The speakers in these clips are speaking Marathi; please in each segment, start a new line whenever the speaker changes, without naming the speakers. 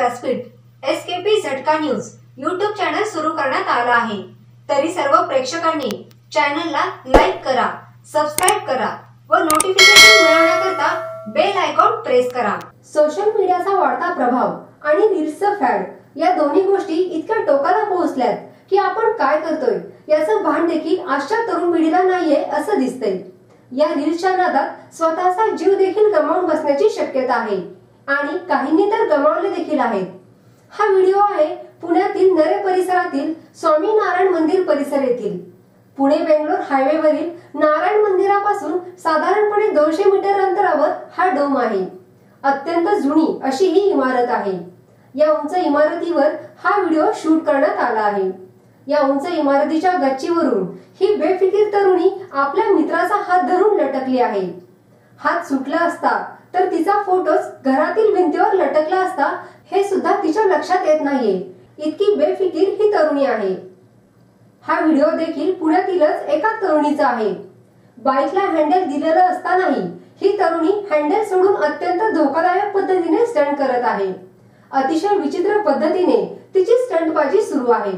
व्यासपीठ एसकेपी झटका न्यूज यूट्यूब चॅनल सुरू करण्यात आला आहे। तरी सर्व प्रेक्षकांनी चॅनलला लाईक करा, सबस्क्राइब करा व नोटिफिकेशन मिळवण्याकरता बेल आयकॉन प्रेस करा। सोशल मीडियाचा वाढता प्रभाव आणि रील्सचं फॅड या दोन्ही गोष्टी इतक्या टोकाला पोहोचल्यात की आपण काय करतोय याचं भान देखील आजच्या तरुण पिढीला नाहीये असं दिसतंय। या रील्सच्या नादात स्वतःचा जीव देखील गमावून बसण्याची शक्यता आहे आणि काहींनी तर गमावले देखील आहेत। हा व्हिडिओ आहे पुण्यातील नरे परिसरातील स्वामी नारायण मंदिर परिसर येथील। पुणे बेंगलोर हायवेवरील नारायण मंदिरापासून साधारणपणे 200 मीटर अंतरावर हा डोम आहे। अत्यंत जुनी अशी ही इमारत आहे। या उंच इमारतीवर हा व्हिडिओ शूट करण्यात आला आहे। या उंच इमारतीच्या गच्चीवरून ही बेफिकीर तरुणी आपल्या मित्राचा हात धरून लटकली आहे। हात सुटला असता तर तिचा फोटोच घरातील भिंतीवर लटकला असता हे सुद्धा तिच्या लक्षात येत नाहीये। इतकी बेफिकीर ही तरुणी आहे। हा व्हिडिओ देखील पुण्यातीलच एका तरुणीचा आहे। बाईकला हँडल दिलेलं असतानाही ही तरुणी हँडल सोडून अत्यंत धोकादायक पद्धतीने स्टंट करत आहे। अतिशय विचित्र पद्धतीने तिची स्टंटबाजी सुरू आहे।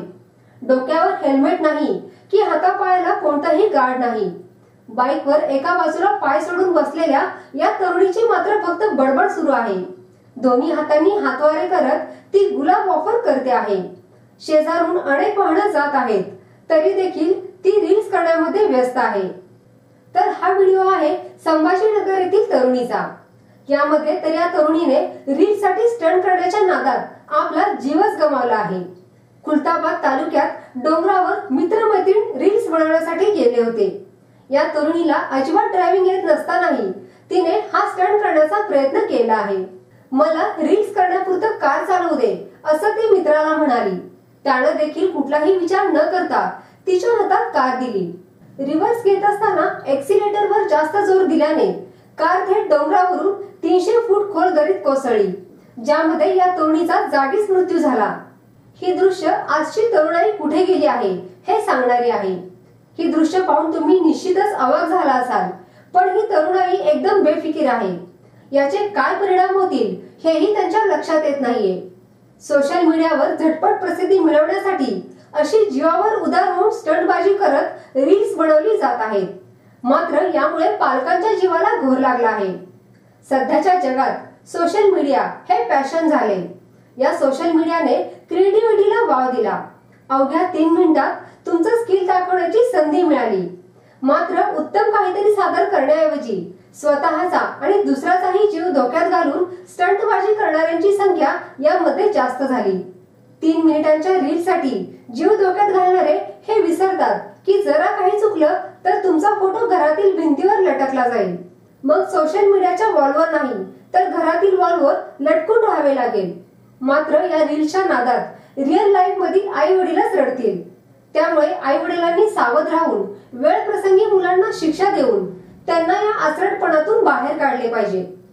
डोक्यावर हेल्मेट नाही की हातापायाला कोणताही गार्ड नाही। बाईकवर एका बाजूला पाय सोडून बसलेल्या या तरुणीची मात्र फक्त बडबड सुरू आहे। दोन्ही हातांनी हातवारे करत ती गुलाब ऑफर करते आहे। शेजारून अनेक वाहनं जात आहेत तरी देखील ती रील्स करण्यामध्ये व्यस्त आहे। तर हा व्हिडिओ आहे संभाजीनगर येथील तरुणीचा। यामध्ये तर या तरुणीने रील्स साठी स्टंट करण्याच्या नादात आपला जीवच गमावला आहे। खुलताबाद तालुक्यात डोंगरावर मित्रमैत्रीण रील्स बनवण्यासाठी गेले होते। या तरुणीला अजिबात ड्रायव्हिंग येत नसतानाही तिने हा स्टंट करण्याचा प्रयत्न केला आहे। मला रील्स करण्यापुरतं कार चालवू दे असं ती मित्राला म्हणाली। त्यानं देखील कुठलाही विचार न करता तिच्या हातात कार दिली। रिव्हर्स घेत असताना एक्सिलेटरवर जास्त जोर दिल्याने कार थेट डोंगरावरून 300 फूट खोल दरीत कोसळली, ज्यामध्ये या तरुणीचा जागीच मृत्यू झाला। ही दृश्य आजची तरुणाई कुठे गेली आहे हे सांगणारी आहे। ही दृश्य पाहून तुम्ही निश्चितच अवाक झाला असाल, पण ही तरुणाई एकदम बेफिकीर आहे। याचे काय परिणाम होतील हेही त्यांच्या लक्षात येत नाहीये। सोशल मीडियावर झटपट प्रसिद्धी मिळवण्यासाठी अशी जीवावर उदार होऊन स्टंटबाजी करत रील्स बनवली जात आहेत। मात्र यामुळे पालकांच्या जीवाला घोर लागला आहे। सध्याच्या जगात सोशल मीडिया हे पॅशन झाले। या सोशल मीडियाने क्रिएटिव्हिटीला वाव दिला। अवघ्या 3 मिनिटात तुमचं स्किल दाखवण्याची संधी मिळाली। मात्र उत्तम काहीतरी सादर करण्याऐवजी स्वतःचा आणि दुसऱ्याचाही जीव धोक्यात घालून स्टंटबाजी करणाऱ्यांची संख्या यामध्ये जास्त झाली। 3 मिनिटांच्या रील्ससाठी जीव धोक्यात घालणारे हे विसरतात की जरा काही चुकलं तर तुमचा फोटो घरातील भिंतीवर लटकला जाईल। मग सोशल मीडियाच्या वॉलवर नाही तर घरातील वॉलवर लटकून राहावे लागेल। मात्र या रील्सच्या नादात रिअल लाईफ मधील आई वडीलच रडतील। त्यामुळे आई वडिलांनी सावध राहून वेळ प्रसंगी मुलांना शिक्षा देऊन त्यांना या आचरटपणातून बाहेर काढले पाहिजे।